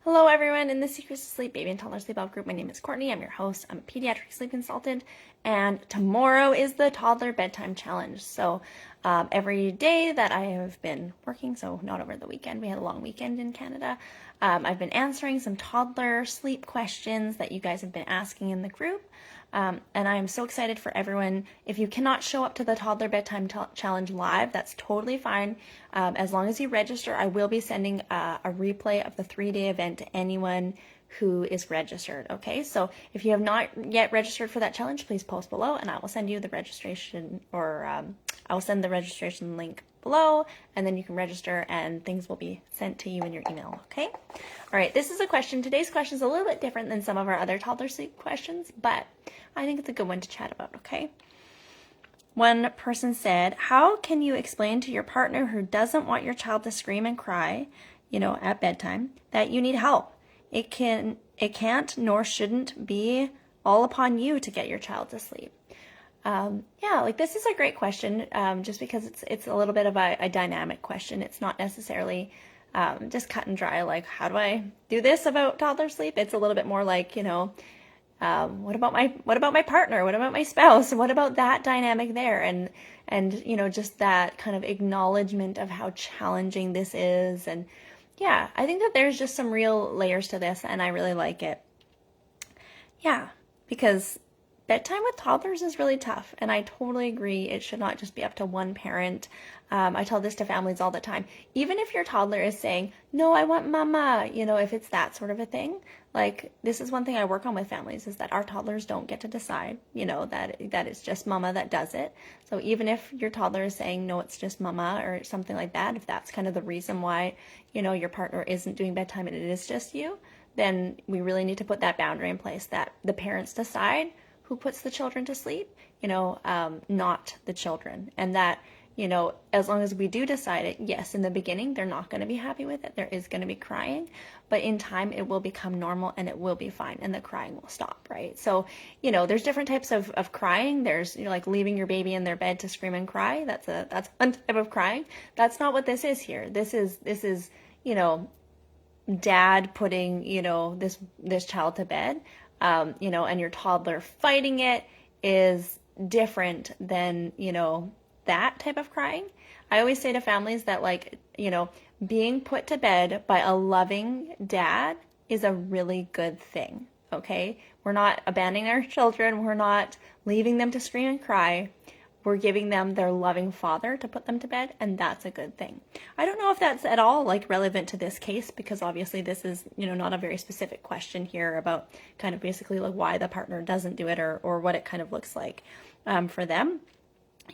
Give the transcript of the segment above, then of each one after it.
Hello everyone in the Secrets to Sleep Baby and Toddler Sleep Out group. My name is Courtney. I'm your host. I'm a pediatric sleep consultant, and tomorrow is the Toddler Bedtime Challenge. So every day that I have been working, so not over the weekend, we had a long weekend in Canada, I've been answering some toddler sleep questions that you guys have been asking in the group. And I am so excited for everyone. If you cannot show up to the Toddler Bedtime Challenge live, that's totally fine. As long as you register, I will be sending a replay of the 3-day event to anyone who is registered. Okay, so if you have not yet registered for that challenge, please post below and I will send you the registration, or I will send the registration link below, and then you can register and things will be sent to you in your email. Okay. All right, this is a question. Today's question is a little bit different than some of our other toddler sleep questions, but I think it's a good one to chat about. Okay. One person said, how can you explain to your partner who doesn't want your child to scream and cry, at bedtime, that you need help? It can't nor shouldn't be all upon you to get your child to sleep. This is a great question, just because it's a little bit of a dynamic question. It's not necessarily just cut and dry, like, how do I do this about toddler sleep? It's a little bit more like, what about my partner? What about my spouse? What about that dynamic there? And just that kind of acknowledgement of how challenging this is. And yeah, I think that there's just some real layers to this, and I really like it. Yeah, because bedtime with toddlers is really tough, and I totally agree. It should not just be up to one parent. I tell this to families all the time. Even if your toddler is saying, no, I want mama, if it's that sort of a thing, like, this is one thing I work on with families, is that our toddlers don't get to decide, that it's just mama that does it. So even if your toddler is saying, no, it's just mama, or something like that, if that's kind of the reason why, your partner isn't doing bedtime and it is just you, then we really need to put that boundary in place that the parents decide who puts the children to sleep, not the children. And that, as long as we do decide it, yes, in the beginning, they're not going to be happy with it. There is going to be crying, but in time, it will become normal and it will be fine and the crying will stop, right? So, there's different types of crying. There's, like leaving your baby in their bed to scream and cry. That's one type of crying. That's not what this is here. This is, dad putting, this child to bed, and your toddler fighting it is different than, that type of crying. I always say to families that, like, being put to bed by a loving dad is a really good thing. Okay. We're not abandoning our children. We're not leaving them to scream and cry. We're giving them their loving father to put them to bed, and that's a good thing. I don't know if that's at all like relevant to this case, because obviously this is, not a very specific question here about kind of basically like why the partner doesn't do it, or what it kind of looks like for them.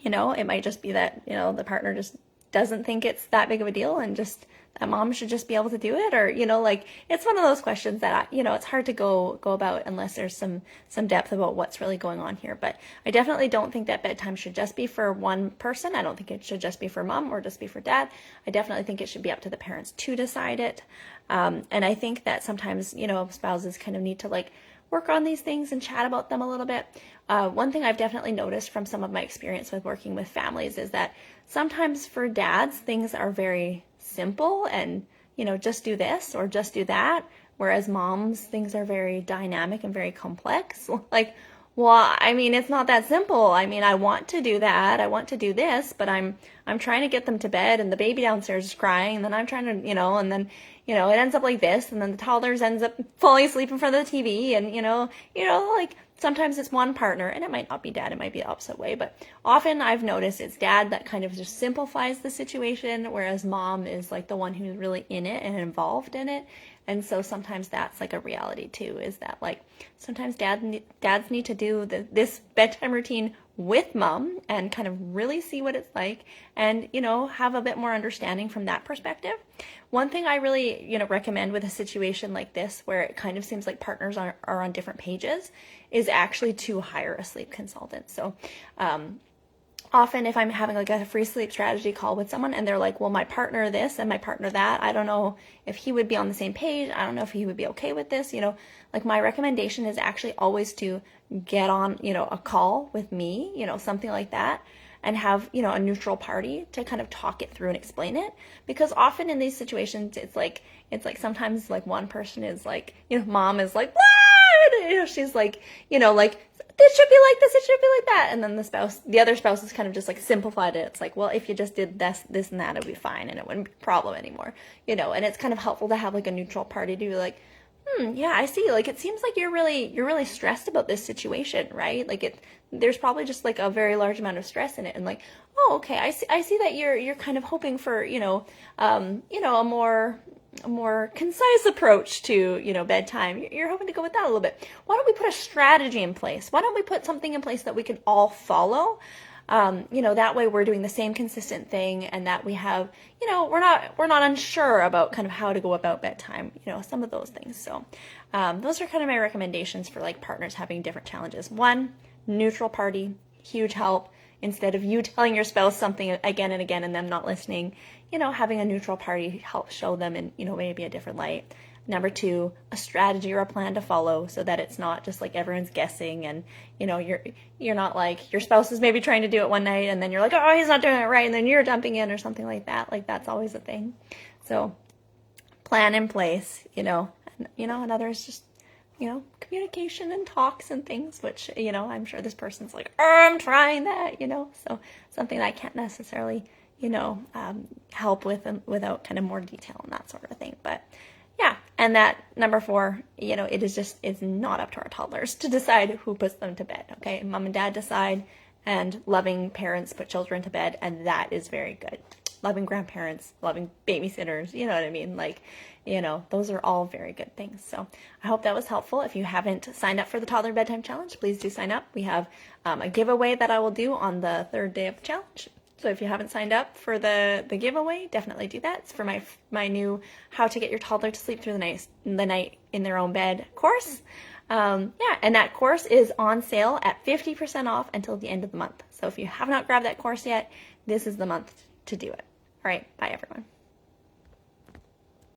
It might just be that, the partner just doesn't think it's that big of a deal, and just that mom should just be able to do it, or, it's one of those questions that, it's hard to go about unless there's some depth about what's really going on here. But I definitely don't think that bedtime should just be for one person. I don't think it should just be for mom or just be for dad. I definitely think it should be up to the parents to decide it. And I think that sometimes, spouses kind of need to like work on these things and chat about them a little bit. One thing I've definitely noticed from some of my experience with working with families is that sometimes for dads, things are very simple and, just do this or just do that. Whereas moms, things are very dynamic and very complex. Like, well, I mean, it's not that simple. I mean, I want to do that. I want to do this, but I'm trying to get them to bed and the baby downstairs is crying, and then I'm trying to, and then, it ends up like this, and then the toddlers ends up falling asleep in front of the TV, and, like, sometimes it's one partner, and it might not be dad, it might be the opposite way, but often I've noticed it's dad that kind of just simplifies the situation, whereas mom is like the one who's really in it and involved in it. And so sometimes that's like a reality too, is that like sometimes dads need to do this bedtime routine with mom and kind of really see what it's like, and, have a bit more understanding from that perspective. One thing I really, recommend with a situation like this, where it kind of seems like partners are on different pages, is actually to hire a sleep consultant. So, often if I'm having like a free sleep strategy call with someone and they're like, well, my partner this and my partner that, I don't know if he would be on the same page. I don't know if he would be okay with this, like my recommendation is actually always to get on, a call with me, something like that. and have, you know, a neutral party to kind of talk it through and explain it. Because often in these situations, it's like sometimes like one person is like, you know, mom is like, what? You know, she's like, you know, like, it should be like this, it should be like that. And then the other spouse is kind of just like simplified it. It's like, well, if you just did this and that, it would be fine and it wouldn't be a problem anymore, you know. And it's kind of helpful to have like a neutral party to be like, yeah, I see. Like, it seems like you're really stressed about this situation, right? Like there's probably just like a very large amount of stress in it. And like, oh, okay, I see that you're kind of hoping for, you know, a more concise approach to, you know, bedtime. You're hoping to go with that a little bit. Why don't we put a strategy in place? Why don't we put something in place that we can all follow? You know, that way we're doing the same consistent thing, and that we have, you know, we're not unsure about kind of how to go about bedtime, you know, some of those things. So those are kind of my recommendations for like partners having different challenges. One, neutral party, huge help. Instead of you telling your spouse something again and again and them not listening, you know, having a neutral party helps show them in, you know, maybe a different light. Number two, a strategy or a plan to follow so that it's not just like everyone's guessing and, you know, you're not like your spouse is maybe trying to do it one night and then you're like, oh, he's not doing it right, and then you're jumping in or something like that. Like, that's always a thing. So plan in place, you know, and others just, you know, communication and talks and things, which, you know, I'm sure this person's like, oh, I'm trying that, you know, so something that I can't necessarily, you know, help with without kind of more detail and that sort of thing. But yeah, and that number 4, you know, it's not up to our toddlers to decide who puts them to bed, okay? Mom and dad decide, and loving parents put children to bed, and that is very good. Loving grandparents, loving babysitters, you know what I mean? Like, you know, those are all very good things. So I hope that was helpful. If you haven't signed up for the Toddler Bedtime Challenge, please do sign up. We have a giveaway that I will do on the 3rd day of the challenge. So if you haven't signed up for the giveaway, definitely do that. It's for my new How to Get Your Toddler to Sleep Through the Night in Their Own Bed course. Yeah, and that course is on sale at 50% off until the end of the month. So if you have not grabbed that course yet, this is the month to do it. All right, bye everyone.